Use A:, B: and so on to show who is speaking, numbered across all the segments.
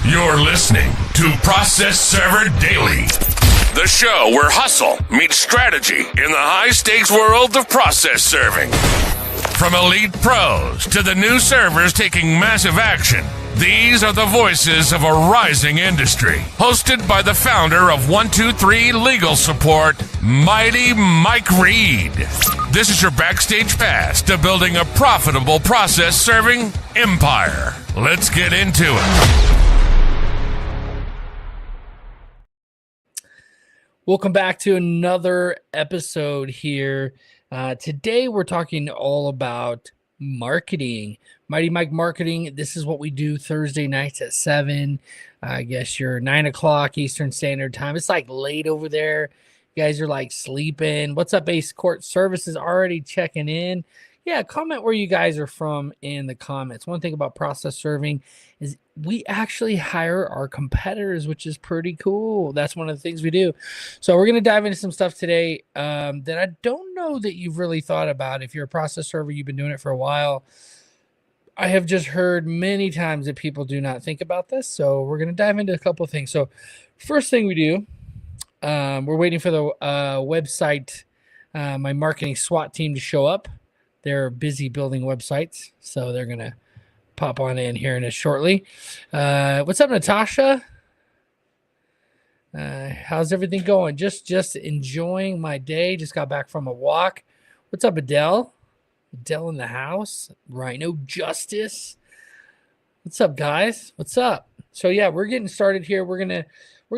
A: You're listening to Process Server Daily, the show where hustle meets strategy in the high-stakes world of process serving. From elite pros to the new servers taking massive action, these are the voices of a rising industry. Hosted by the founder of 123 Legal Support, Mighty Mike Reed. This is your backstage pass to building a profitable process serving empire. Let's get into it.
B: Welcome back to another episode here. Today we're talking all about marketing. Mighty Mike Marketing. This is what we do Thursday nights at 7. I guess you're 9 o'clock Eastern Standard Time. It's like late over there. You guys are like sleeping. What's up, Ace Court Services? Already checking in. Yeah, comment where you guys are from in the comments. One thing about process serving is we actually hire our competitors, which is pretty cool. That's one of the things we do. So we're going to dive into some stuff today that I don't know that you've really thought about. If you're a process server, you've been doing it for a while. I have just heard many times that people do not think about this. So we're going to dive into a couple of things. So first thing we do, we're waiting for the website, my marketing SWAT team to show up. They're busy building websites, so they're going to pop on in here in a shortly. What's up, Natasha? How's everything going? Just enjoying my day. Just got back from a walk. What's up, Adele? Adele in the house. Rhino Justice. What's up, guys? What's up? So yeah, we're getting started here. We're gonna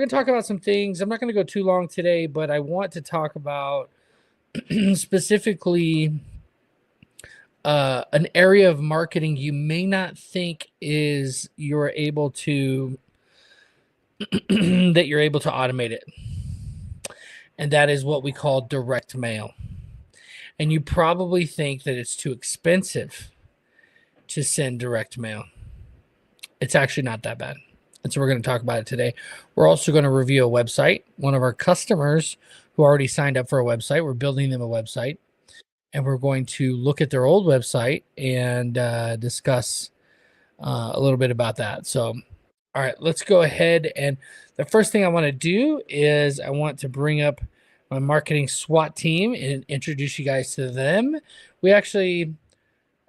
B: talk about some things. I'm not gonna go too long today, but I want to talk about specifically an area of marketing you may not think is you're able to that you're able to automate it, and that is what we call direct mail. And you probably think that it's too expensive to send direct mail. It's actually not that bad, and so we're going to talk about it today. We're also going to review a website. One of our customers who already signed up for a website, we're building them a website. And we're going to look at their old website and discuss a little bit about that. So, all right, let's go ahead. And the first thing I want to do is I want to bring up my marketing SWAT team and introduce you guys to them. We actually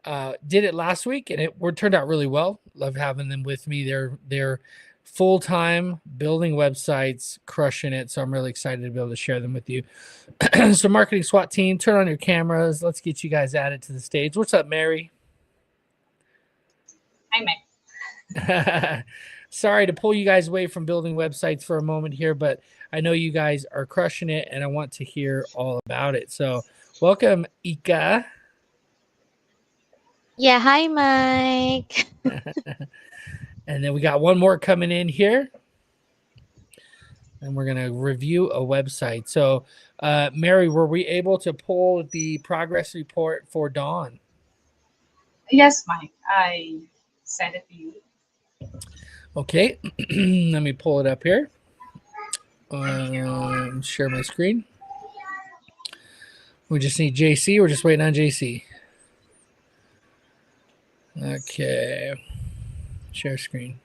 B: did it last week, and it turned out really well. Love having them with me. They're full-time building websites, crushing it. So I'm really excited to be able to share them with you. So marketing SWAT team, turn on your cameras. Let's get you guys added to the stage. What's up, Mary?
C: Hi, Mike.
B: Sorry to pull you guys away from building websites for a moment here, but I know you guys are crushing it, and I want to hear all about it. So welcome, Ika.
D: Yeah, hi, Mike.
B: And then we got one more coming in here. And we're going to review a website. So, Mary, were we able to pull the progress report for Dawn?
C: Yes, Mike. I sent it to you.
B: Okay. Let me pull it up here. Share my screen. We just need JC. We're just waiting on JC. Okay. Share screen.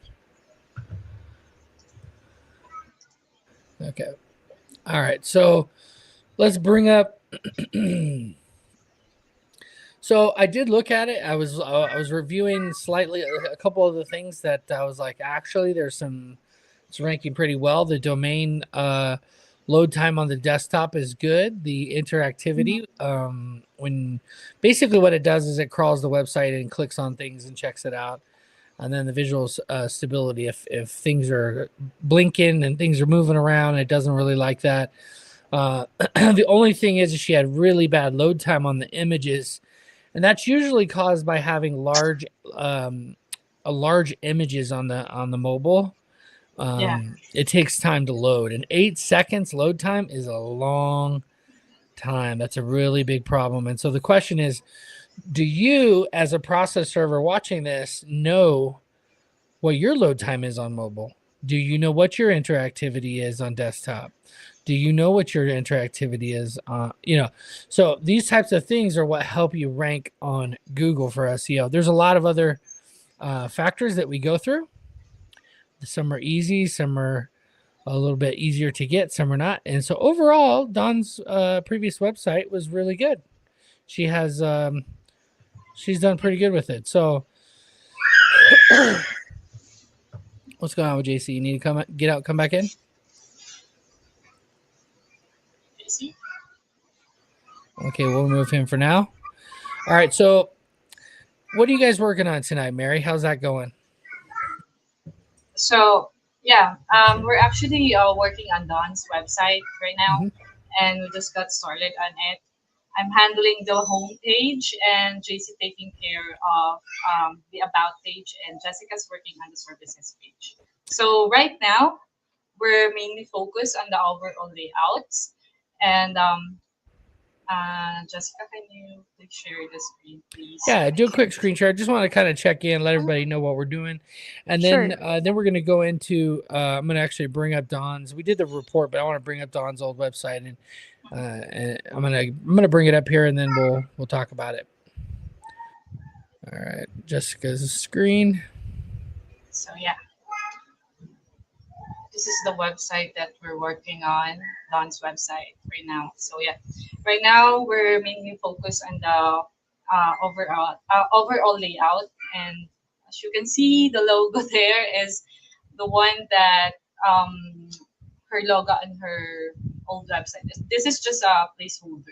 B: Okay. All right. So let's bring up. So I did look at it. I was reviewing slightly a couple of the things that I was like, actually, it's ranking pretty well. The domain load time on the desktop is good. The interactivity, when basically what it does is it crawls the website and clicks on things and checks it out. And then the visual stability, if things are blinking and things are moving around, it doesn't really like that. The only thing is she had really bad load time on the images, and that's usually caused by having large images on the mobile. It takes time to load, and 8 seconds load time is a long time. That's a really big problem. And so the question is, do you, as a process server watching this, know what your load time is on mobile? Do you know what your interactivity is on desktop? Do you know what your interactivity is on, so these types of things are what help you rank on Google for SEO. There's a lot of other factors that we go through, Some are easy, some are a little bit easier to get, some are not. And so overall, Dawn's previous website was really good. She has she's done pretty good with it. So what's going on with JC? You need to get out, come back in?
C: JC?
B: Okay, we'll remove him for now. All right, so what are you guys working on tonight, Mary? How's that going?
C: So we're actually working on Dawn's website right now, and we just got started on it. I'm handling the home page, and JC taking care of the about page, and Jessica's working on the services page. So right now, we're mainly focused on the overall layouts, and Jessica, can you please share the screen, please?
B: Yeah, do a quick screen share. I just want to kind of check in, let everybody know what we're doing, and then then we're going to go into. I'm going to actually bring up Dawn's. We did the report, but I want to bring up Dawn's old website, and I'm gonna bring it up here, and then we'll talk about it. All right, Jessica's screen.
C: So yeah, this is the website that we're working on, Dawn's website right now. So yeah, right now we're mainly focused on the overall layout, and as you can see, the logo there is the one that her logo on her old website. This is just a placeholder.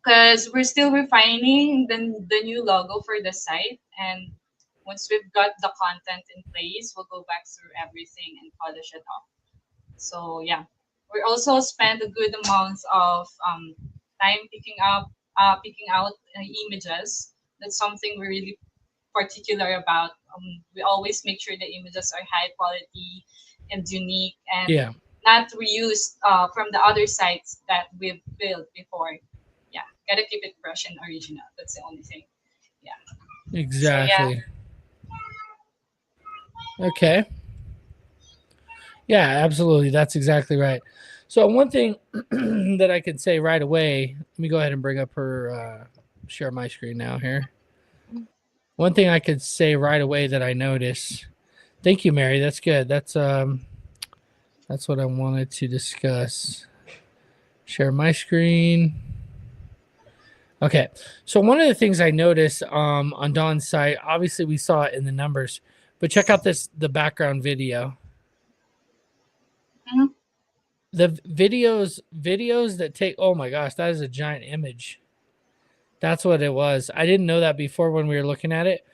C: Because we're still refining the new logo for the site, and once we've got the content in place, we'll go back through everything and polish it up. So yeah, we also spend a good amount of time picking out images. That's something we're really particular about. We always make sure the images are high quality and unique, and not reused from the other sites that we've built before. Yeah, gotta keep it fresh and original. That's the only thing. Yeah.
B: Exactly.
C: So,
B: yeah. Okay. Yeah, absolutely. That's exactly right. So one thing that I could say right away, let me go ahead and bring up her, share my screen now here. One thing I could say right away that I noticed. Thank you, Mary. That's good. That's what I wanted to discuss. Share my screen. Okay. So one of the things I noticed on Dawn's site, obviously we saw it in the numbers, but check out the background video.
C: Mhm.
B: The videos that take, oh my gosh, that is a giant image. That's what it was. I didn't know that before when we were looking at it.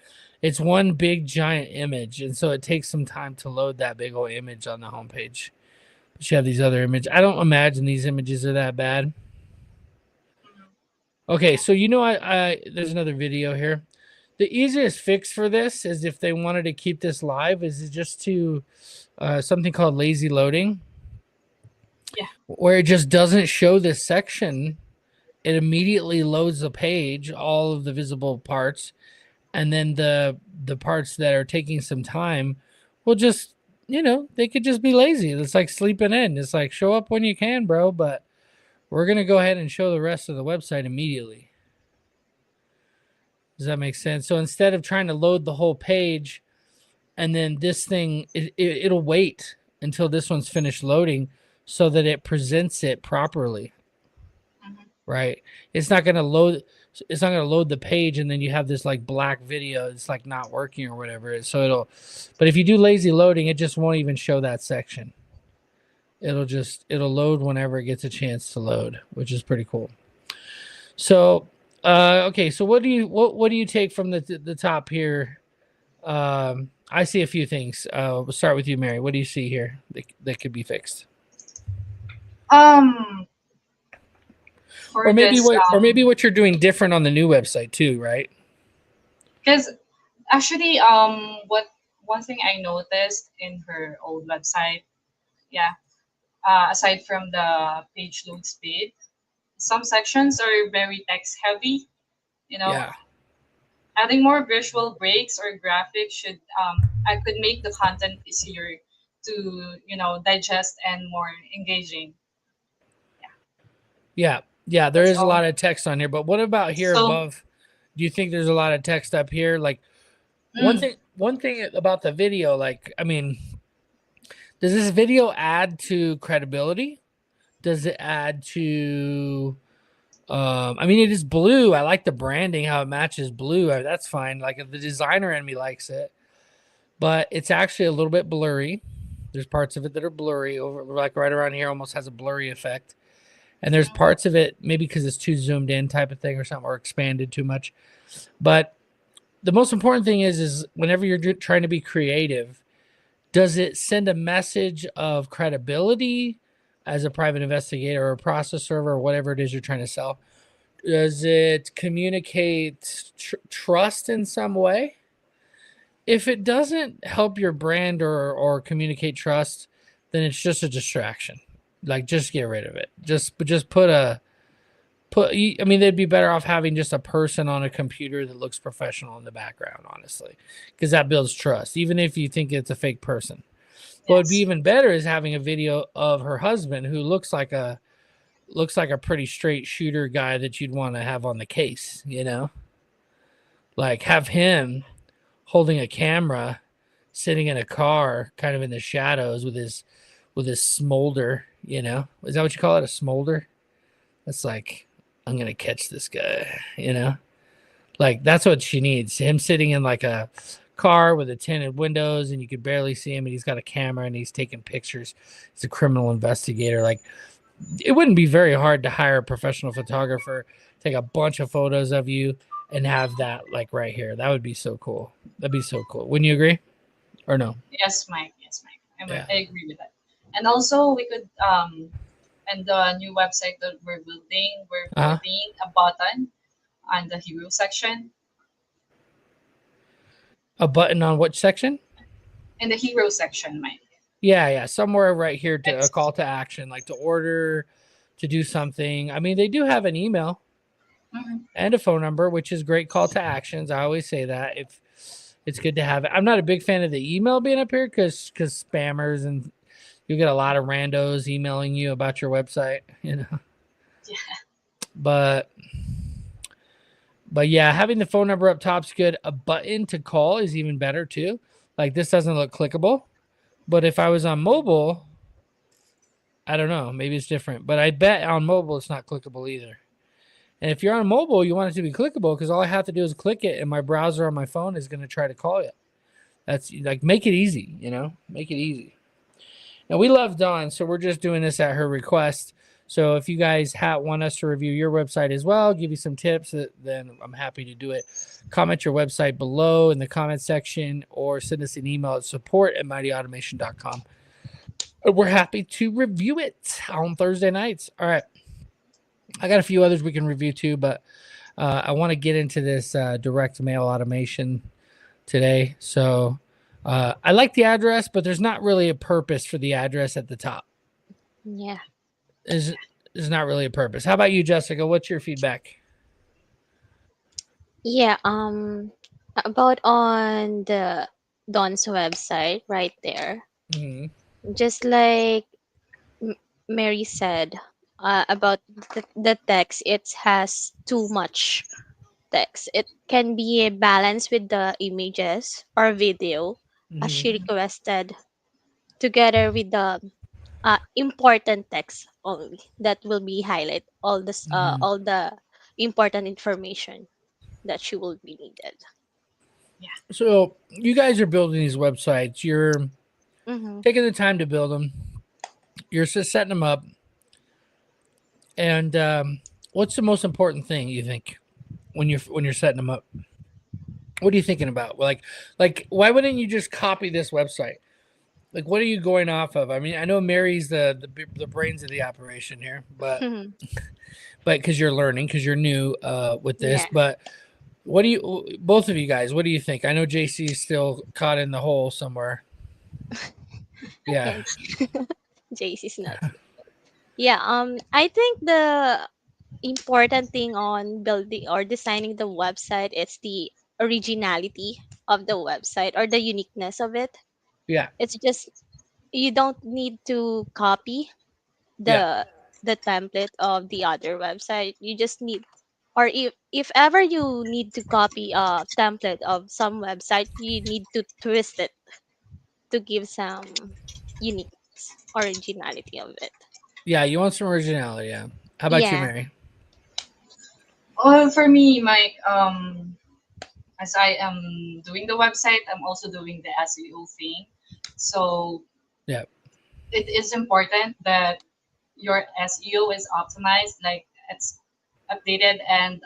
B: It's one big giant image, and so it takes some time to load that big old image on the homepage. But you have these other images. I don't imagine these images are that bad. Okay, so I there's another video here. The easiest fix for this is if they wanted to keep this live is just to something called lazy loading.
C: Yeah.
B: Where it just doesn't show this section. It immediately loads the page, all of the visible parts, and then the parts that are taking some time will just, they could just be lazy. It's like sleeping in. It's like, show up when you can, bro, but we're going to go ahead and show the rest of the website immediately. Does that make sense? So instead of trying to load the whole page and then this thing, it'll wait until this one's finished loading so that it presents it properly. Right? It's not going to load the page and then you have this like black video. It's like not working or whatever. So but if you do lazy loading, it just won't even show that section. It'll load whenever it gets a chance to load, which is pretty cool. So, okay. So what do you take from the top here? I see a few things. We'll start with you, Mary. What do you see here that could be fixed? Or maybe what you're doing different on the new website too, right?
C: Because actually, one thing I noticed in her old website, aside from the page load speed, some sections are very text heavy.
B: Yeah.
C: Adding more visual breaks or graphics I could make the content easier to digest and more engaging.
B: Yeah. Yeah, there is a lot of text on here, but what about here above? Do you think there's a lot of text up here? Like one one thing about the video, like, I mean, does this video add to credibility? Does it add to I mean, it is blue. I like the branding, how it matches blue. That's fine. Like the designer in me likes it, but it's actually a little bit blurry. There's parts of it that are blurry over, like right around here, almost has a blurry effect. And there's parts of it maybe because it's too zoomed in type of thing or something, or expanded too much. But the most important thing is whenever you're trying to be creative, does it send a message of credibility as a private investigator or a process server or whatever it is you're trying to sell? Does it communicate trust in some way? If it doesn't help your brand or communicate trust, then it's just a distraction. Like, just get rid of it. Just I mean, they'd be better off having just a person on a computer that looks professional in the background, honestly, because that builds trust, even if you think it's a fake person. What would be even better is having a video of her husband who looks like a pretty straight shooter guy that you'd want to have on the case, you know? Like, have him holding a camera, sitting in a car, kind of in the shadows with his smolder, you know? Is that what you call it? A smolder? That's like, I'm gonna catch this guy, you know? Like, that's what she needs. Him sitting in like a car with the tinted windows and you could barely see him, and he's got a camera and he's taking pictures. He's a criminal investigator. Like, it wouldn't be very hard to hire a professional photographer, take a bunch of photos of you, and have that like right here. That would be so cool. That'd be so cool. Wouldn't you agree? Or no?
C: Yes, Mike. Yes, Mike. I agree with that. And also, we could and the new website that we're building, putting a button on the hero section.
B: A button on which section?
C: In the hero section, Mike.
B: Yeah, somewhere right here to a call to action, like to order, to do something. I mean, they do have an email and a phone number, which is great call to actions. I always say that if it's good to have it. I'm not a big fan of the email being up here because spammers, and you get a lot of randos emailing you about your website, you know.
C: Yeah.
B: But yeah, having the phone number up top's good. A button to call is even better too. Like, this doesn't look clickable, but if I was on mobile, I don't know, maybe it's different, but I bet on mobile it's not clickable either. And if you're on mobile, you want it to be clickable, because all I have to do is click it and my browser on my phone is going to try to call you. That's like, make it easy, you know, make it easy. And we love Dawn, so we're just doing this at her request. So if you guys want us to review your website as well, give you some tips, then I'm happy to do it. Comment your website below in the comment section, or send us an email at support@mightyautomation.com. We're happy to review it on Thursday nights. All right. I got a few others we can review too, but I want to get into this direct mail automation today. So I like the address, but there's not really a purpose for the address at the top.
D: Yeah.
B: There's not really a purpose. How about you, Jessica? What's your feedback?
D: Yeah. About on the Don's website right there. Just like Mary said, about the text, it has too much text. It can be a balance with the images or video, as she requested, together with the important text only that will be highlight all this all the important information that she will be needed.
B: So you guys are building these websites. You're taking the time to build them. You're just setting them up. And what's the most important thing you think when you're setting them up? What are you thinking about? Like why wouldn't you just copy this website? Like, what are you going off of? I mean, I know Mary's the brains of the operation here, but because you're learning, because you're new with this. Yeah. But what do you, both of you guys, what do you think? I know JC's still caught in the hole somewhere. Yeah.
D: JC's not. Yeah. I think the important thing on building or designing the website is the originality of the website or the uniqueness of it.
B: Yeah.
D: It's just, you don't need to copy the template of the other website. You just need or if ever you need to copy a template of some website, you need to twist it to give some unique originality of it.
B: Yeah, you want some originality. Yeah. How about you,
D: Yeah.
B: Mary?
C: Well, for me, my as I am doing the website, I'm also doing the SEO thing. So
B: Yeah.
C: it is important that your SEO is optimized, like it's updated and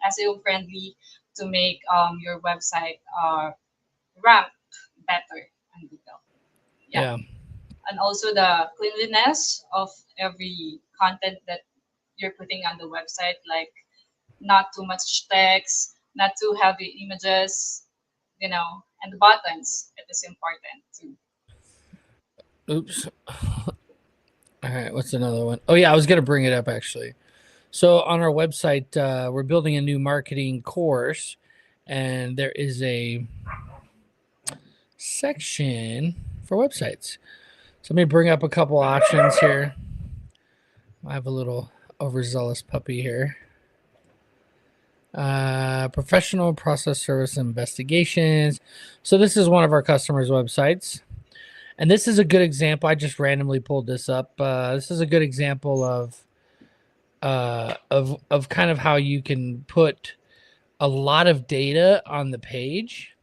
C: SEO friendly to make your website rank better on Google. Yeah,
B: Yeah.
C: and also the cleanliness of every content that you're putting on the website, like not too much text, not too heavy images, and the buttons. It is important too.
B: Oops. All right. What's another one? Oh, yeah. I was going to bring it up actually. So on our website, we're building a new marketing course, and there is a section for websites. So let me bring up a couple options here. I have a little overzealous puppy here. Professional process service investigations. So this is one of our customers' websites. And this is a good example. I just randomly pulled this up. This is a good example of kind of how you can put a lot of data on the page.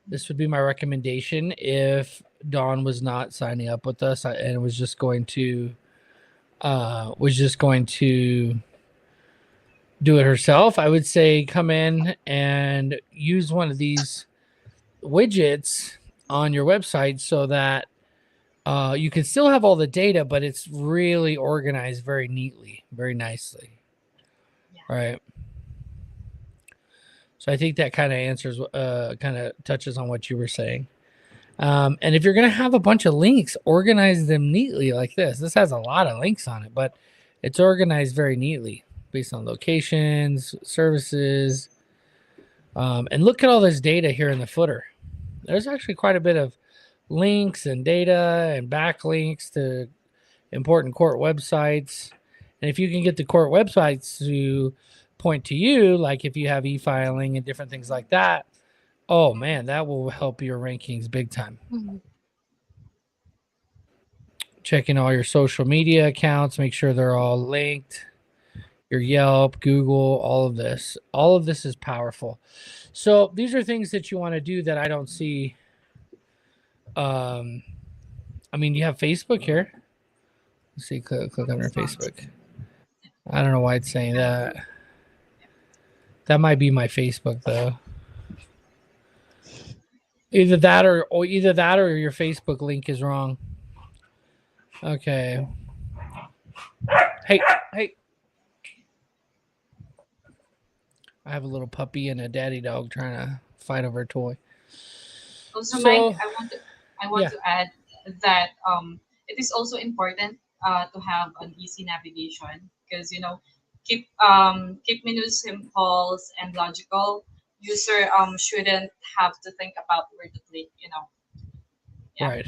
B: This would be my recommendation if Dawn was not signing up with us and was just going to do it herself. I would say come in and use one of these widgets on your website so that you can still have all the data, but it's really organized very neatly, very nicely.
C: Yeah.
B: All right. So I think that kind of answers, kind of touches on what you were saying. And if you're going to have a bunch of links, organize them neatly like this. This has a lot of links on it, but it's organized very neatly based on locations, services. And look at all this data here in the footer. There's actually quite a bit of links and data and backlinks to important court websites. And if you can get the court websites to point to you, like if you have e-filing and different things like that, oh man, that will help your rankings big time.
D: Mhm.
B: Checking all your social media accounts, make sure they're all linked. Your Yelp, Google, all of this. All of this is powerful. So these are things that you want to do that I don't see. I mean, you have Facebook here. Let's see, click under Facebook. I don't know why it's saying that. That might be my Facebook though. Either that or your Facebook link is wrong. Okay. Hey. I have a little puppy and a daddy dog trying to fight over a toy.
C: Also,
B: So,
C: Mike, I want
B: yeah.
C: to add that it is also important to have an easy navigation because keep menus simple and logical. User shouldn't have to think about where to click. Yeah.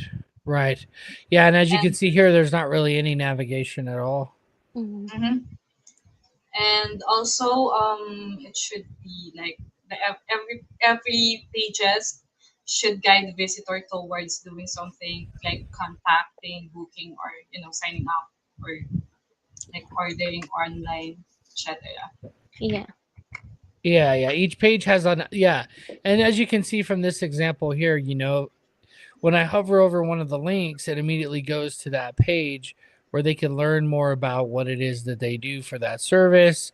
B: Right. Yeah, and as you can
C: And
B: see here, there's not really any navigation at all.
D: Mhm.
C: mhm. And also it should be like every pages should guide the visitor towards doing something like contacting, booking, or signing up, or like ordering online, etc.
D: Yeah.
B: Yeah. Each page has on and as you can see from this example here, when I hover over one of the links, it immediately goes to that page where they can learn more about what it is that they do for that service.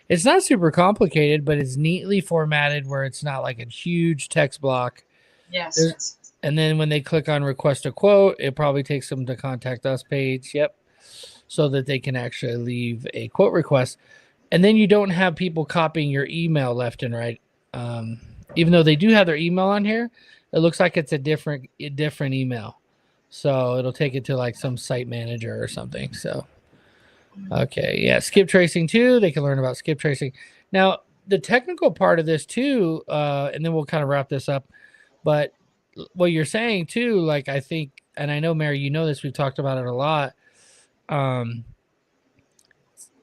B: It's not super complicated, but it's neatly formatted where it's not like a huge text block.
C: Yes, yes.
B: And then when they click on request a quote, it probably takes them to contact us page. Yep. So that they can actually leave a quote request. And then you don't have people copying your email left and right. Even though they do have their email on here, it looks like it's a different email. So it'll take it to like some site manager or something. So, okay. Yeah. Skip tracing too. They can learn about skip tracing. Now, the technical part of this too, and then we'll kind of wrap this up. But what you're saying too, like I think, and I know Mary, you know this, we've talked about it a lot.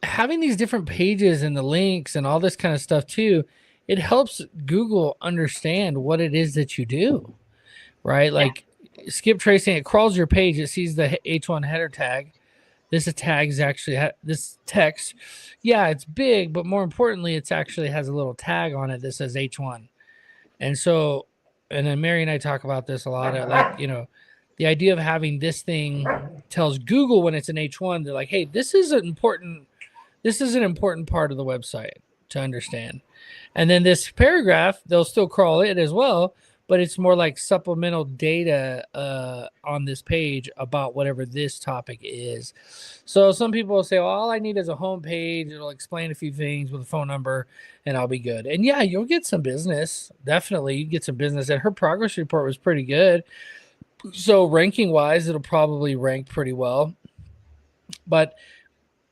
B: having these different pages and the links and all this kind of stuff too, it helps Google understand what it is that you do, right? Like skip tracing, it crawls your page, it sees the H1 header tag. This tag is actually this text. Yeah, it's big, but more importantly, it's actually has a little tag on it that says H1. And so, and then Mary and I talk about this a lot. Like, you know, the idea of having this thing tells Google when it's an H1, they're like, hey, this is an important part of the website to understand. And then this paragraph, they'll still crawl it as well, but it's more like supplemental data on this page about whatever this topic is. So some people will say, well, all I need is a home page. It'll explain a few things with a phone number and I'll be good. And yeah, you'll get some business. Definitely you get some business. And her progress report was pretty good. So ranking wise, it'll probably rank pretty well. But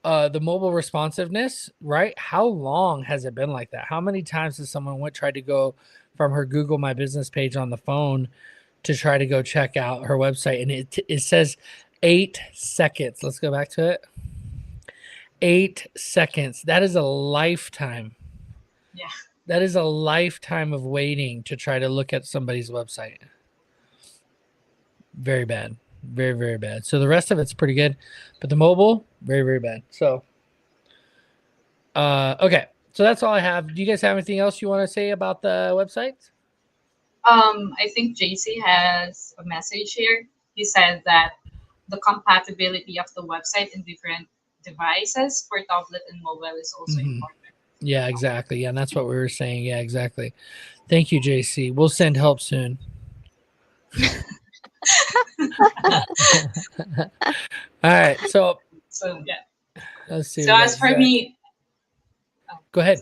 B: the mobile responsiveness, right? How long has it been like that? How many times has someone tried to go from her Google My Business page on the phone to try to go check out her website? And it says 8 seconds. Let's go back to it. 8 seconds. That is a lifetime.
C: Yeah.
B: That is a lifetime of waiting to try to look at somebody's website. Very bad. Very, very bad. So the rest of it's pretty good, but the mobile, very, very bad. So, okay. So that's all I have. Do you guys have anything else you want to say about the website?
C: I think JC has a message here. He said that the compatibility of the website in different devices for tablet and mobile is also important.
B: Yeah, exactly. Yeah, and that's what we were saying. Yeah, exactly. Thank you, JC. We'll send help soon. All right. So
C: yeah.
B: Let's see.
C: So as for me,
B: go ahead.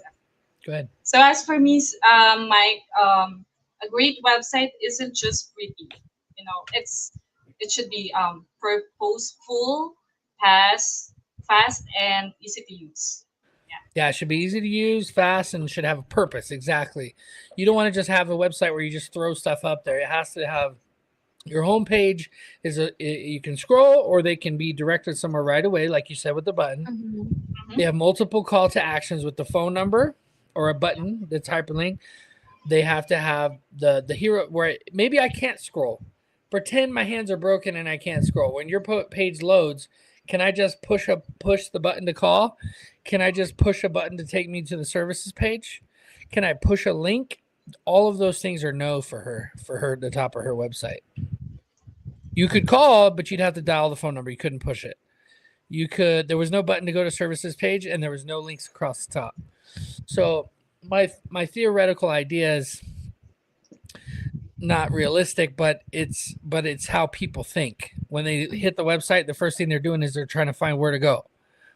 C: So as for me, Mike, a great website isn't just pretty. You know, it should be purposeful, fast, and easy to use.
B: Yeah, it should be easy to use, fast, and should have a purpose. Exactly. You don't want to just have a website where you just throw stuff up there. It has to have your homepage you can scroll, or they can be directed somewhere right away, like you said with the button. They have multiple call to actions with the phone number or a button that's hyperlink. They have to have the hero where maybe I can't scroll. Pretend my hands are broken and I can't scroll. When your page loads, can I just push the button to call? Can I just push a button to take me to the services page? Can I push a link? All of those things are no for her at the top of her website. You could call, but you'd have to dial the phone number. You couldn't push it. There was no button to go to services page, and there was no links across the top. So my theoretical idea is not realistic, but it's how people think. When they hit the website, the first thing they're doing is they're trying to find where to go.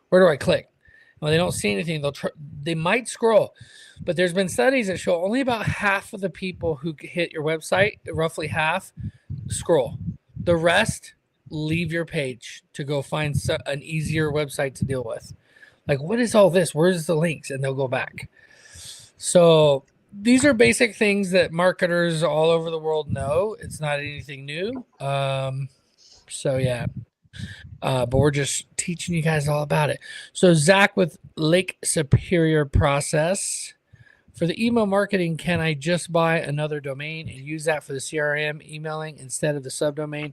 B: Where do I click? When they don't see anything, they might scroll. But there's been studies that show only about half of the people who hit your website, roughly half, scroll. The rest leave your page to go find an easier website to deal with. Like, what is all this? Where's the links? And they'll go back. So these are basic things that marketers all over the world know. It's not anything new. So yeah. But we're just teaching you guys all about it. So Zach with Lake Superior Process. For the email marketing, can I just buy another domain and use that for the CRM emailing instead of the subdomain?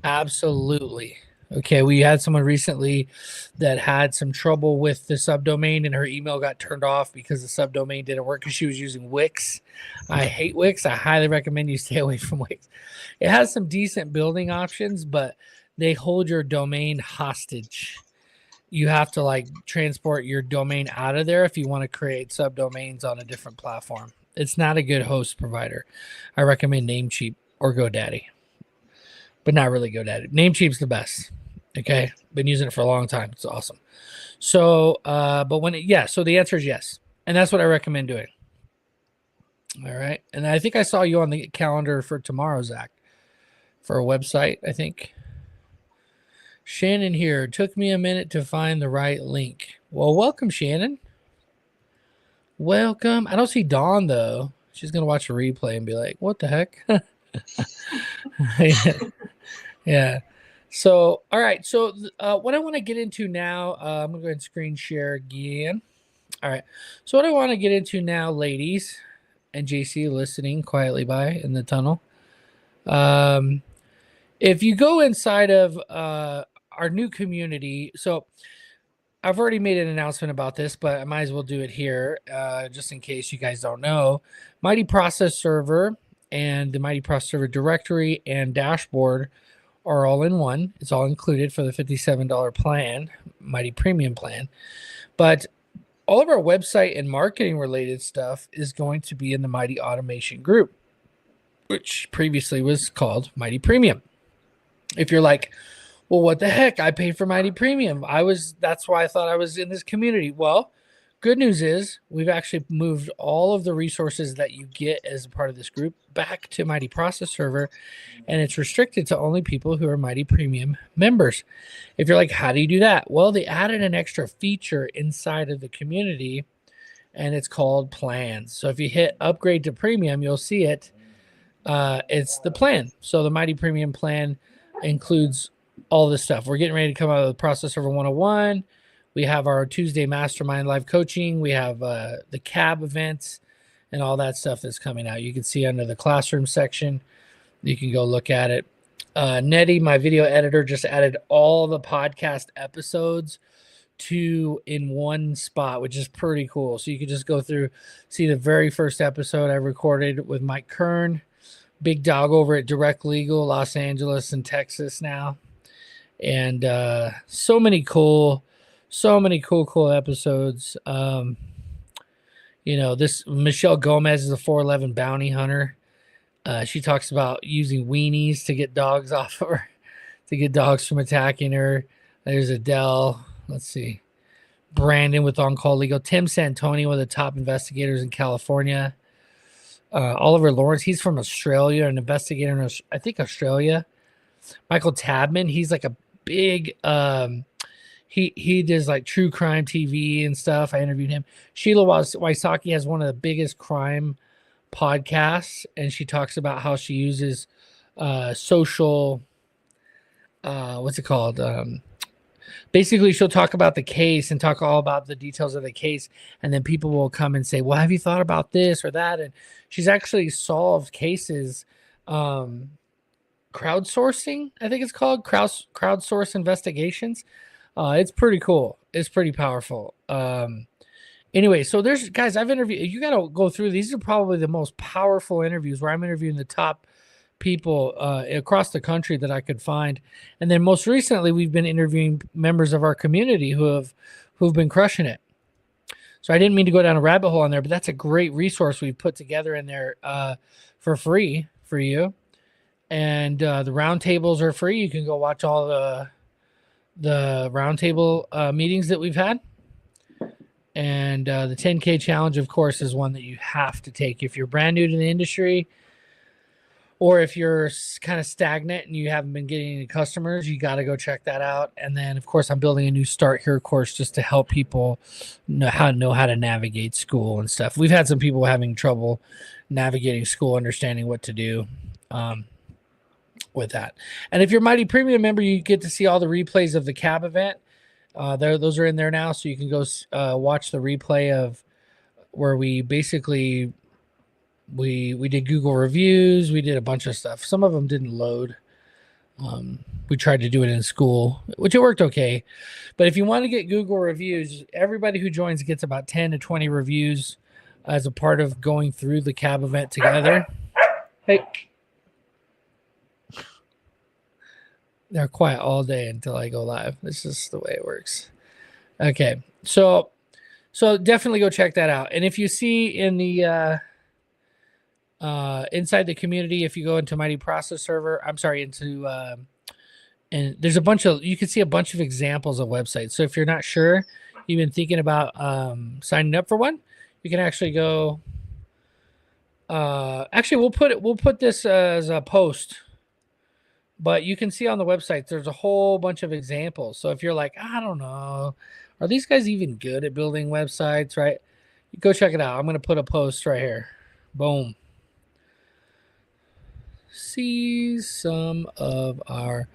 B: Absolutely. Okay, we had someone recently that had some trouble with the subdomain and her email got turned off because the subdomain didn't work because she was using Wix. I hate Wix. I highly recommend you stay away from Wix. It has some decent building options, but they hold your domain hostage. You have to like transport your domain out of there if you want to create subdomains on a different platform. It's not a good host provider. I recommend Namecheap or GoDaddy, but not really GoDaddy. Namecheap's the best. Okay. Been using it for a long time. It's awesome. So, so the answer is yes. And that's what I recommend doing. All right. And I think I saw you on the calendar for tomorrow, Zach, for a website, I think. Shannon here. Took me a minute to find the right link. Well, welcome, Shannon. Welcome. I don't see Dawn, though. She's going to watch a replay and be like, what the heck? Yeah. So, all right. So, what I want to get into now, I'm going to go ahead and screen share again. All right. So, what I want to get into now, ladies and JC listening quietly by in the tunnel. If you go inside of our new community, so I've already made an announcement about this, but I might as well do it here just in case you guys don't know. Mighty Process Server and the Mighty Process Server directory and dashboard are all in one. It's all included for the $57 plan, Mighty Premium plan. But all of our website and marketing related stuff is going to be in the Mighty Automation group, which previously was called Mighty Premium. If you're like, well, what the heck? I paid for Mighty Premium. That's why I thought I was in this community. Well, good news is we've actually moved all of the resources that you get as a part of this group back to Mighty Process Server, and it's restricted to only people who are Mighty Premium members. If you're like, how do you do that? Well, they added an extra feature inside of the community, and it's called plans. So if you hit upgrade to premium, you'll see it. It's the plan. So the Mighty Premium plan includes all this stuff. We're getting ready to come out of the Process Server 101. We have our Tuesday Mastermind live coaching. We have the CAB events and all that stuff that's coming out. You can see under the classroom section. You can go look at it. Nettie, my video editor, just added all the podcast episodes in one spot, which is pretty cool. So you can just go through, see the very first episode I recorded with Mike Kern, big dog over at Direct Legal, Los Angeles and Texas now. And so many cool episodes. This Michelle Gomez is a 411 bounty hunter. She talks about using weenies to get dogs off of her, to get dogs from attacking her. There's Adele. Let's see. Brandon with On Call Legal. Tim Santoni, one of the top investigators in California. Oliver Lawrence, he's from Australia, an investigator in, I think, Australia. Michael Tabman, he's like a big he does like true crime TV and stuff. I interviewed him. Sheila Wysocki has one of the biggest crime podcasts, and she talks about how she uses social what's it called? Basically she'll talk about the case and talk all about the details of the case, and then people will come and say, well, have you thought about this or that? And she's actually solved cases crowdsourcing, I think it's called, crowdsource investigations. It's pretty cool. It's pretty powerful. Anyway, so there's guys I've interviewed. You got to go through. These are probably the most powerful interviews where I'm interviewing the top people across the country that I could find. And then most recently, we've been interviewing members of our community who've been crushing it. So I didn't mean to go down a rabbit hole on there, but that's a great resource we've put together in there for free for you. And the roundtables are free. You can go watch all the roundtable meetings that we've had. And the 10K challenge, of course, is one that you have to take if you're brand new to the industry, or if you're kind of stagnant and you haven't been getting any customers. You got to go check that out. And then, of course, I'm building a new Start Here course just to help people know how to navigate school and stuff. We've had some people having trouble navigating school, understanding what to do with that. And if you're a Mighty Premium member, you get to see all the replays of the CAB event. Those are in there now, so you can go watch the replay of where we basically we did Google reviews. We did a bunch of stuff. Some of them didn't load. We tried to do it in school, which it worked okay. But if you want to get Google reviews, everybody who joins gets about 10 to 20 reviews as a part of going through the CAB event together. Hey. They're quiet all day until I go live. This is the way it works. Okay. So definitely go check that out. And if you see in the inside the community, if you go into Mighty Process Server, and there's you can see a bunch of examples of websites. So if you're not sure, you've been thinking about signing up for one, you can actually go. Actually, we'll put this as a post. But you can see on the website, there's a whole bunch of examples. So if you're like, I don't know, are these guys even good at building websites, right? You go check it out. I'm going to put a post right here. Boom. See some of our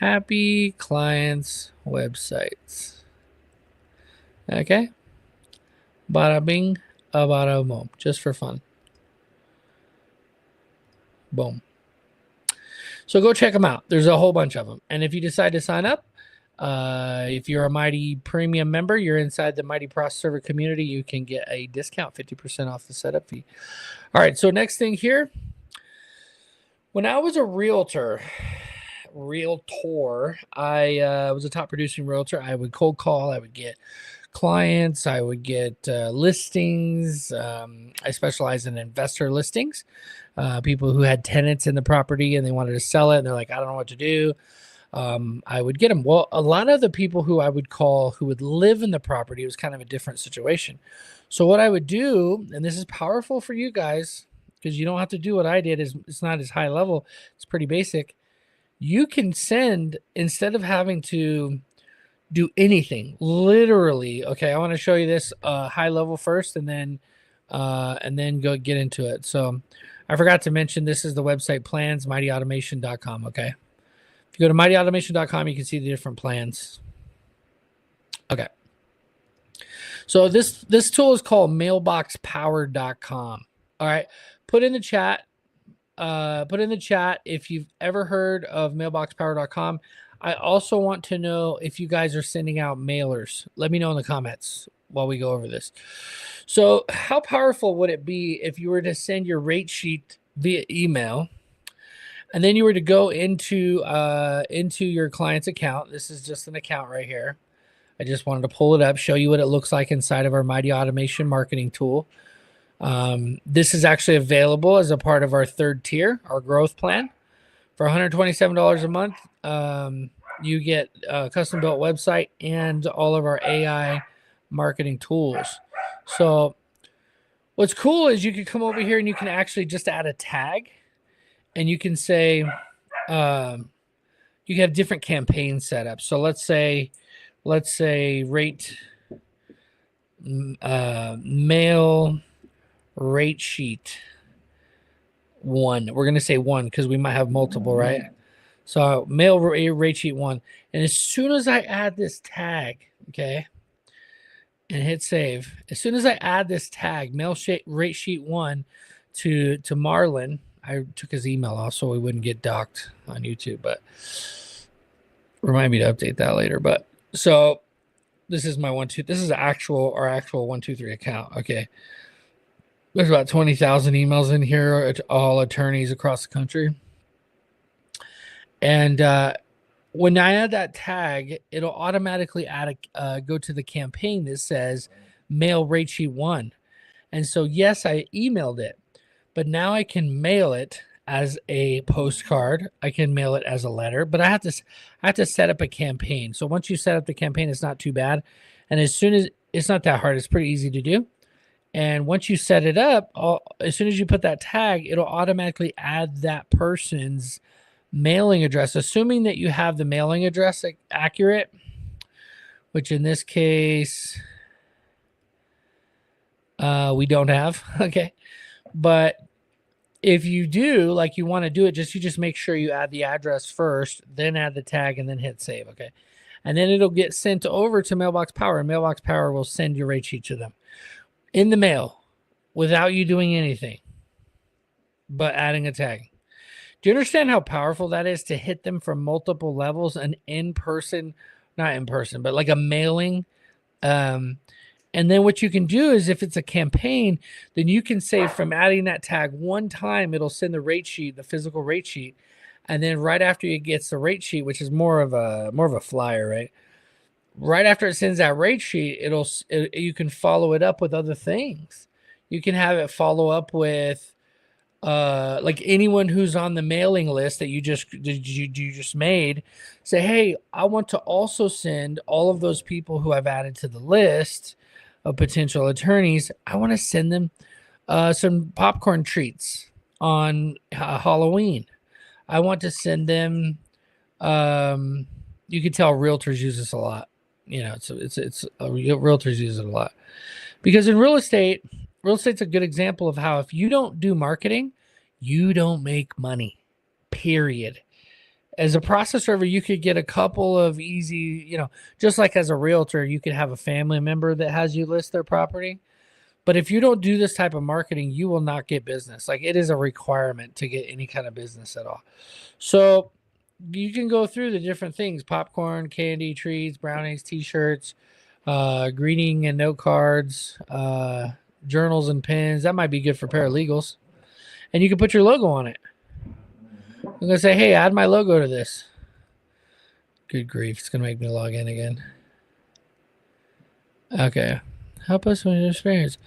B: Happy clients websites. Okay. Bada bing, bada boom. Just for fun. Boom. So go check them out. There's a whole bunch of them. And if you decide to sign up, if you're a Mighty Premium member, you're inside the Mighty Process Server community, you can get a discount, 50% off the setup fee. All right, so next thing here. When I was a realtor, I was a top producing realtor. I would cold call. I would get clients. I would get listings. I specialize in investor listings. People who had tenants in the property and they wanted to sell it. And they're like, I don't know what to do. I would get them. Well, a lot of the people who I would call who would live in the property, it was kind of a different situation. So what I would do, and this is powerful for you guys, because you don't have to do what I did. It's not as high level. It's pretty basic. You can send, instead of having to do anything, literally. Okay, I want to show you this high level first, and then go get into it. So I forgot to mention, this is the website plans, mightyautomation.com. Okay. If you go to mightyautomation.com, you can see the different plans. Okay. So this tool is called mailboxpower.com. All right. Put in the chat if you've ever heard of mailboxpower.com. I also want to know if you guys are sending out mailers. Let me know in the comments while we go over this. So how powerful would it be if you were to send your rate sheet via email, and then you were to go into your client's account? This is just an account right here. I just wanted to pull it up, show you what it looks like inside of our Mighty Automation marketing tool. This is actually available as a part of our third tier, our growth plan. For $127 a month, you get a custom built website and all of our AI marketing tools. So what's cool is you can come over here and you can actually just add a tag, and you can say, you can have different campaign setups. So let's say rate mail rate sheet 1. We're going to say 1 because we might have multiple, right? So mail rate sheet 1. And as soon as I add this tag, okay, and hit save, as soon as I add this tag, rate sheet 1 to Marlon, I took his email off so we wouldn't get docked on YouTube, but remind me to update that later. But so this is my this is our actual 123 account. Okay. There's about 20,000 emails in here, all attorneys across the country. And when I add that tag, it'll automatically go to the campaign that says mail rate sheet 1. And so, yes, I emailed it, but now I can mail it as a postcard. I can mail it as a letter, but I have to set up a campaign. So once you set up the campaign, it's not too bad. And as soon as it's not that hard, it's pretty easy to do. And once you set it up, as soon as you put that tag, it'll automatically add that person's mailing address, assuming that you have the mailing address accurate, which in this case, we don't have. Okay. But if you do, like you want to do it, you just make sure you add the address first, then add the tag, and then hit save. Okay. And then it'll get sent over to Mailbox Power, and Mailbox Power will send your rate sheet to them in the mail without you doing anything but adding a tag. Do you understand how powerful that is to hit them from multiple levels, not in person, but like a mailing? And then what you can do is, if it's a campaign, then you can say from adding that tag one time, it'll send the rate sheet, the physical rate sheet. And then right after it gets the rate sheet, which is more of a flyer, right? Right after it sends that rate sheet, you can follow it up with other things. You can have it follow up with like anyone who's on the mailing list that you just made. Say, hey, I want to also send all of those people who I've added to the list of potential attorneys. I want to send them some popcorn treats on Halloween. I want to send them. You can tell realtors use this a lot. You know, realtors use it a lot because in real estate's a good example of how if you don't do marketing, you don't make money, period. As a process server, you could get a couple of easy, just like as a realtor, you could have a family member that has you list their property. But if you don't do this type of marketing, you will not get business. Like, it is a requirement to get any kind of business at all. So you can go through the different things: popcorn, candy, treats, brownies, t-shirts, greeting and note cards, journals and pens. That might be good for paralegals. And you can put your logo on it. I'm going to say, hey, add my logo to this. Good grief. It's going to make me log in again. Okay. Help us with your experience.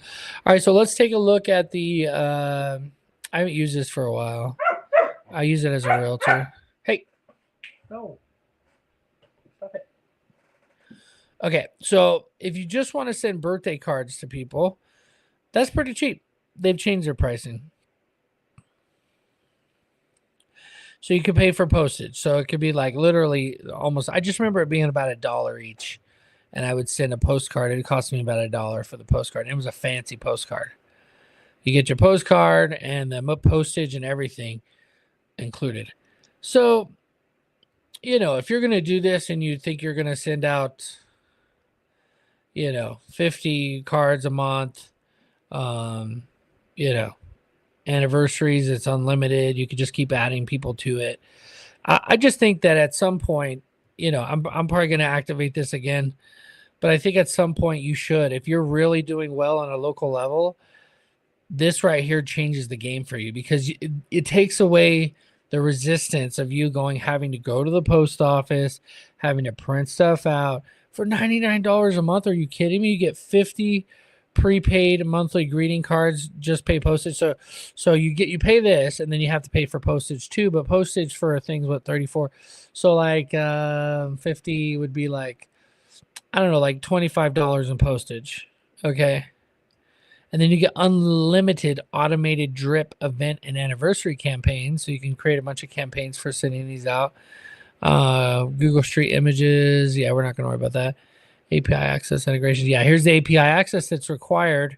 B: All right, so let's take a look at the I haven't used this for a while. I use it as a realtor. Hey. No. Stop it. Okay, so if you just want to send birthday cards to people, that's pretty cheap. They've changed their pricing. So you can pay for postage. So it could be like literally almost, I just remember it being about $1 each. And I would send a postcard. It cost me about $1 for the postcard. It was a fancy postcard. You get your postcard and the postage and everything included. So, if you're going to do this and you think you're going to send out, 50 cards a month, anniversaries, it's unlimited. You could just keep adding people to it. I just think that at some point, I'm probably going to activate this again. But I think at some point you should. If you're really doing well on a local level, this right here changes the game for you, because it takes away the resistance of you having to go to the post office, having to print stuff out for $99 a month. Are you kidding me? You get 50 prepaid monthly greeting cards, just pay postage. So you pay this, and then you have to pay for postage too. But postage for things, what, 34? So like 50 would be like, I don't know, like $25 in postage. Okay. And then you get unlimited automated drip event and anniversary campaigns. So you can create a bunch of campaigns for sending these out. Google Street Images. Yeah, we're not going to worry about that. API access integration. Yeah, here's the API access that's required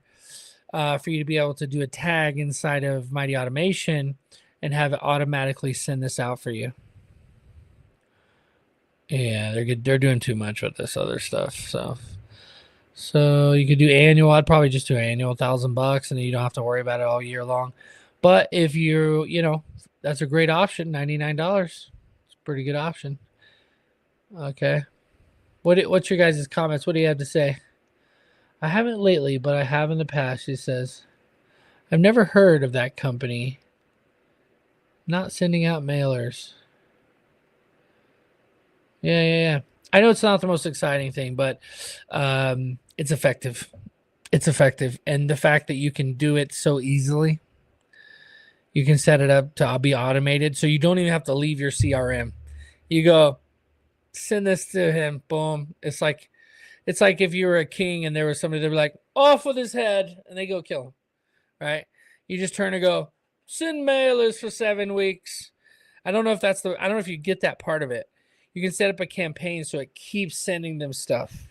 B: for you to be able to do a tag inside of Mighty Automation and have it automatically send this out for you. Yeah, they're doing too much with this other stuff. So you could do annual. I'd probably just do annual, $1,000, and then you don't have to worry about it all year long. But if that's a great option, $99. It's a pretty good option. Okay. What's your guys' comments? What do you have to say? I haven't lately, but I have in the past, she says. I've never heard of that company. Not sending out mailers. Yeah. I know it's not the most exciting thing, but it's effective. It's effective. And the fact that you can do it so easily, you can set it up to be automated. So you don't even have to leave your CRM. You go, send this to him. Boom. It's like if you were a king and there was somebody that were like, off with his head, and they go kill him. Right? You just turn and go, send mailers for 7 weeks. I don't know if you get that part of it. You can set up a campaign so it keeps sending them stuff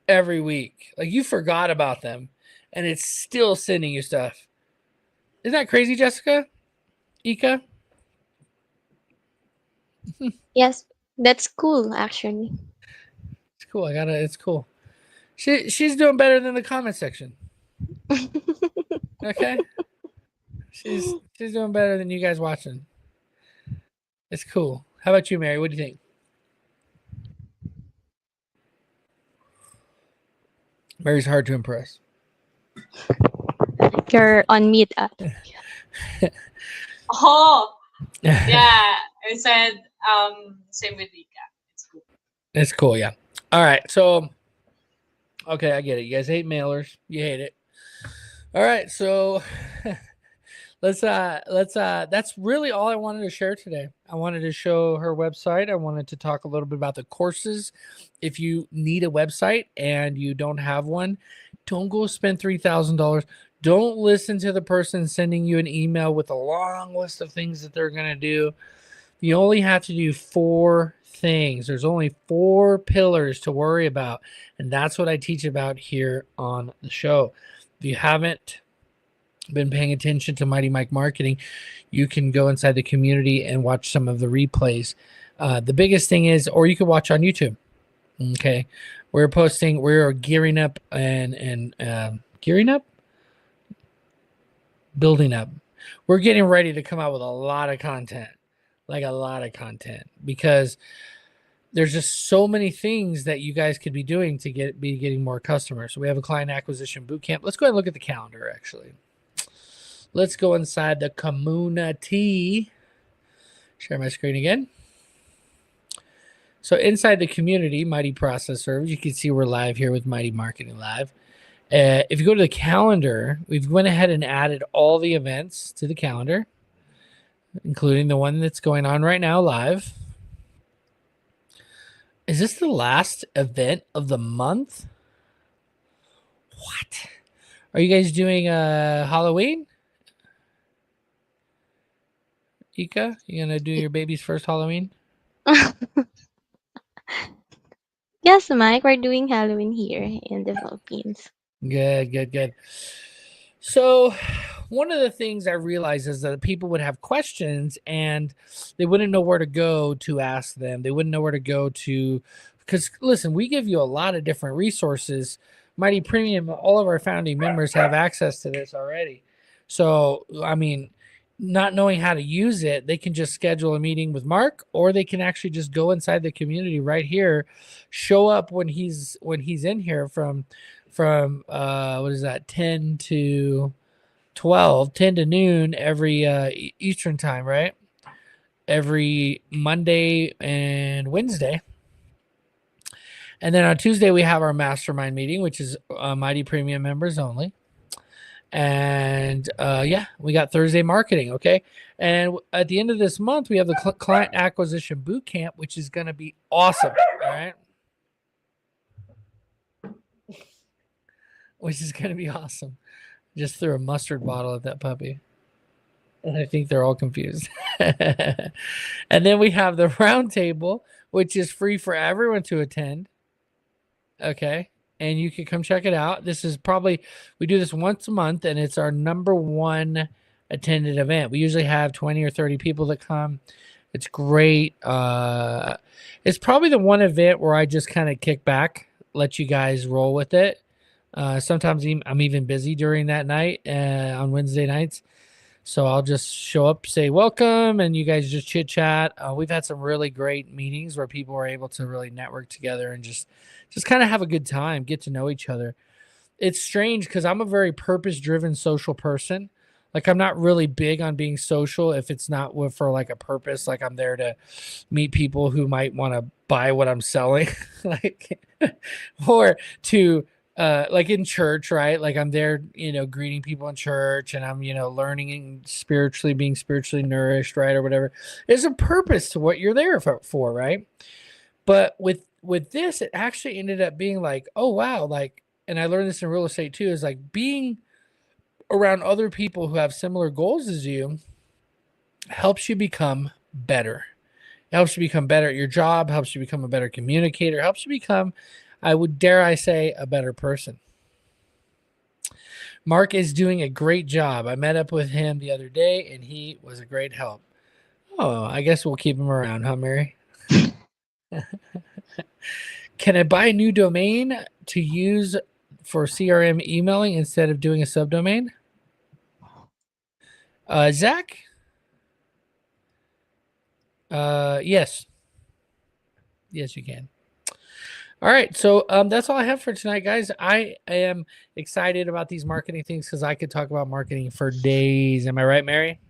B: every week. Like, you forgot about them and it's still sending you stuff. Isn't that crazy, Jessica? Ika?
D: Yes, that's cool, actually.
B: It's cool. It's cool. She's doing better than the comment section. Okay? She's doing better than you guys watching. It's cool. How about you, Mary? What do you think? Mary's hard to impress.
D: You're on mute.
C: Oh, yeah. I said same with Ika. It's cool.
B: It's cool, yeah. All right, so okay, I get it. You guys hate mailers. You hate it. All right, so let's that's really all I wanted to share today. I wanted to show her website. I wanted to talk a little bit about the courses. If you need a website and you don't have one, don't go spend $3,000. Don't listen to the person sending you an email with a long list of things that they're going to do. You only have to do 4 things. There's only 4 pillars to worry about, and that's what I teach about here on the show. If you haven't been paying attention to Mighty Mike Marketing, you can go inside the community and watch some of the replays. The biggest thing is, or you can watch on YouTube. Okay, we're gearing up and gearing up, building up. We're getting ready to come out with a lot of content, because there's just so many things that you guys could be doing to be getting more customers. So we have a client acquisition bootcamp. Let's go ahead and look at the calendar. Actually, let's go inside the community. Share my screen again. So inside the community, Mighty Process Servers, you can see we're live here with Mighty Marketing Live. If you go to the calendar, we've went ahead and added all the events to the calendar, including the one that's going on right now live. Is this the last event of the month? What? Are you guys doing Halloween? Ika, you gonna do your baby's first Halloween?
D: Yes, Mike, we're doing Halloween here in the Philippines.
B: Good. So one of the things I realized is that people would have questions and they wouldn't know where to go to ask them. They wouldn't know where to go to, because listen, we give you a lot of different resources. Mighty Premium, all of our founding members have access to this already. So, I mean, not knowing how to use it, they can just schedule a meeting with Mark, or they can actually just go inside the community right here, show up when he's in here from what is that, 10 to 12, 10 to noon every Eastern time, right? Every Monday and Wednesday. And then on Tuesday, we have our mastermind meeting, which is Mighty Premium members only. And we got Thursday marketing. Okay. And at the end of this month, we have the client acquisition bootcamp, which is going to be awesome. All right. Which is going to be awesome. Just threw a mustard bottle at that puppy. And I think they're all confused. And then we have the round table, which is free for everyone to attend. Okay. And you can come check it out. This is we do this once a month, and it's our number one attended event. We usually have 20 or 30 people that come. It's great. It's probably the one event where I just kind of kick back, let you guys roll with it. Sometimes I'm even busy during that night on Wednesday nights. So I'll just show up, say welcome, and you guys just chit chat. We've had some really great meetings where people are able to really network together and just kind of have a good time, get to know each other. It's strange because I'm a very purpose-driven social person. Like, I'm not really big on being social if it's not for like a purpose. Like, I'm there to meet people who might want to buy what I'm selling, like, or to like in church, right? Like, I'm there, greeting people in church, and I'm, learning and being spiritually nourished, right? Or whatever. There's a purpose to what you're there for, right? But with this, it actually ended up being like, oh, wow. Like, and I learned this in real estate too, is like being around other people who have similar goals as you helps you become better. It helps you become better at your job, helps you become a better communicator, helps you become, dare I say, a better person. Mark is doing a great job. I met up with him the other day, and he was a great help. Oh, I guess we'll keep him around, huh, Mary? Can I buy a new domain to use for CRM emailing instead of doing a subdomain? Zach? Yes. Yes, you can. All right. So that's all I have for tonight, guys. I am excited about these marketing things because I could talk about marketing for days. Am I right, Mary?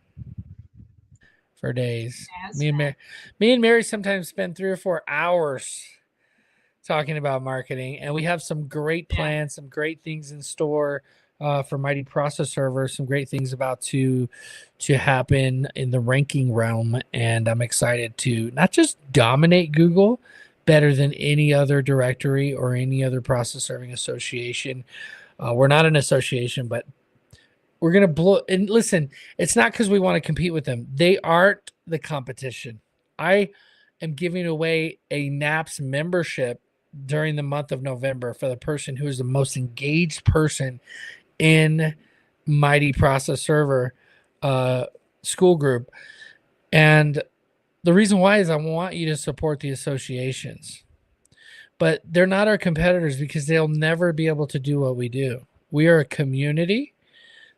B: For days. Yes, me and Mary sometimes spend 3 or 4 hours talking about marketing, and we have some great plans, some great things in store for Mighty Process Servers, some great things about to happen in the ranking realm. And I'm excited to not just dominate Google better than any other directory or any other process serving association. We're not an association, but we're going to blow. And listen, it's not because we want to compete with them. They aren't the competition. I am giving away a NAPS membership during the month of November for the person who is the most engaged person in Mighty Process Server school group. And the reason why is I want you to support the associations. But they're not our competitors because they'll never be able to do what we do. We are a community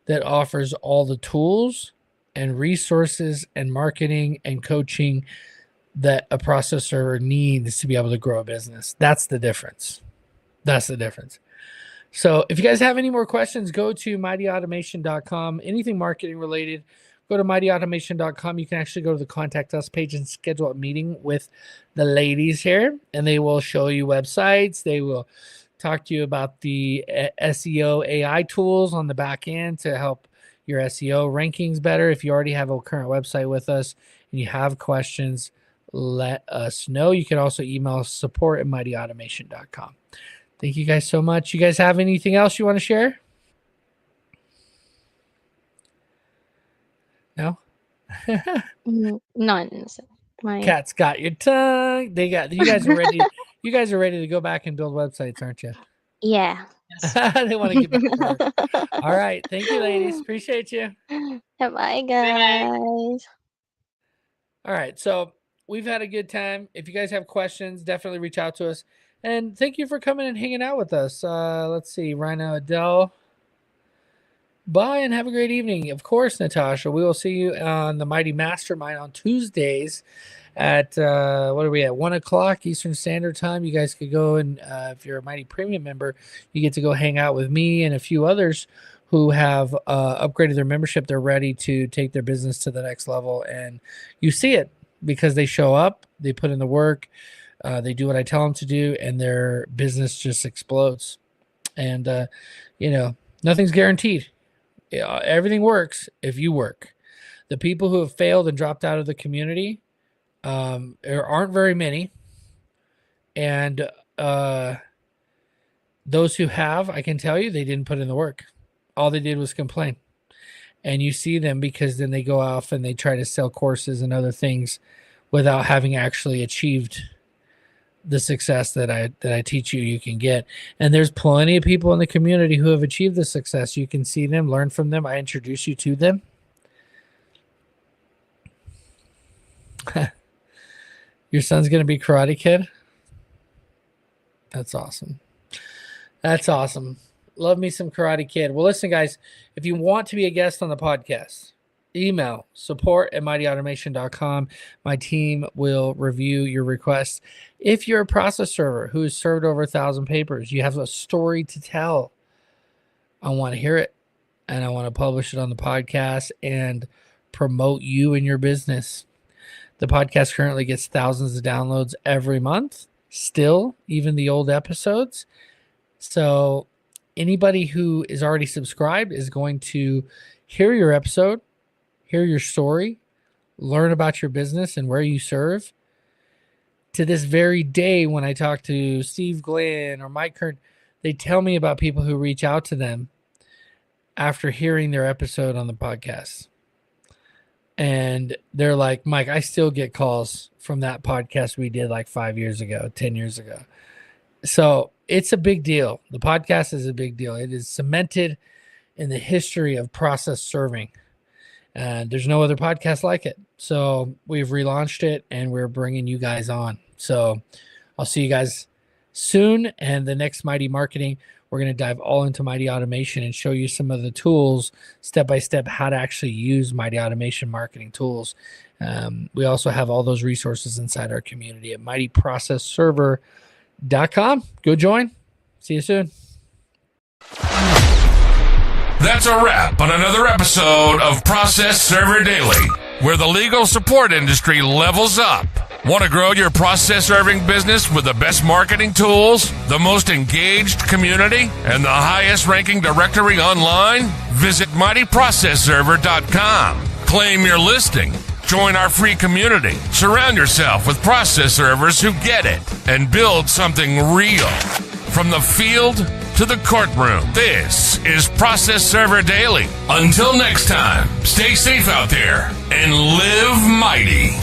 B: that offers all the tools and resources and marketing and coaching that a process server needs to be able to grow a business. That's the difference. That's the difference. So if you guys have any more questions, go to mightyautomation.com. Anything marketing related, go to mightyautomation.com. You can actually go to the contact us page and schedule a meeting with the ladies here, and they will show you websites. They will talk to you about the SEO AI tools on the back end to help your SEO rankings better. If you already have a current website with us and you have questions, let us know. You can also email support@mightyautomation.com. Thank you guys so much. You guys have anything else you want to share? No?
D: None.
B: Cat's got your tongue. You guys are ready. You guys are ready to go back and build websites, aren't you?
D: Yeah.
B: They want to get back to work. All right. Thank you, ladies. Appreciate you.
D: Bye, guys.
B: All right. So we've had a good time. If you guys have questions, definitely reach out to us. And thank you for coming and hanging out with us. Let's see. Rhino, Adele. Bye and have a great evening. Of course, Natasha, we will see you on the Mighty Mastermind on Tuesdays at, what are we at? 1 o'clock Eastern Standard Time. You guys could go and if you're a Mighty Premium member, you get to go hang out with me and a few others who have upgraded their membership. They're ready to take their business to the next level. And you see it because they show up, they put in the work, they do what I tell them to do, and their business just explodes. And, nothing's guaranteed. Everything works if you work. The people who have failed and dropped out of the community, there aren't very many. And those who have, I can tell you, they didn't put in the work. All they did was complain. And you see them because then they go off and they try to sell courses and other things without having actually achieved the success that I teach you can get. And there's plenty of people in the community who have achieved the success. You can see them, learn from them. I introduce you to them. Your son's going to be Karate Kid? That's awesome. That's awesome. Love me some Karate Kid. Well, listen, guys, if you want to be a guest on the podcast, email support@mightyautomation.com. My team will review your request. If you're a process server who has served over 1,000 papers, you have a story to tell, I want to hear it, and I want to publish it on the podcast and promote you and your business. The podcast currently gets thousands of downloads every month, still, even the old episodes. So anybody who is already subscribed is going to hear your episode, hear your story, learn about your business and where you serve. To this very day, when I talk to Steve Glenn or Mike Kern, they tell me about people who reach out to them after hearing their episode on the podcast. And they're like, Mike, I still get calls from that podcast we did like 5 years ago, 10 years ago. So it's a big deal. The podcast is a big deal. It is cemented in the history of process serving. And there's no other podcast like it. So we've relaunched it and we're bringing you guys on. So I'll see you guys soon. And the next Mighty Marketing, we're going to dive all into Mighty Automation and show you some of the tools, step by step, how to actually use Mighty Automation marketing tools. We also have all those resources inside our community at mightyprocessserver.com. Go join. See you soon.
A: That's a wrap on another episode of Process Server Daily, where the legal support industry levels up. Want to grow your process serving business with the best marketing tools, the most engaged community, and the highest ranking directory online? Visit mightyprocessserver.com. Claim your listing. Join our free community. Surround yourself with process servers who get it and build something real. From the field to the courtroom, this is Process Server Daily. Until next time, stay safe out there and live mighty.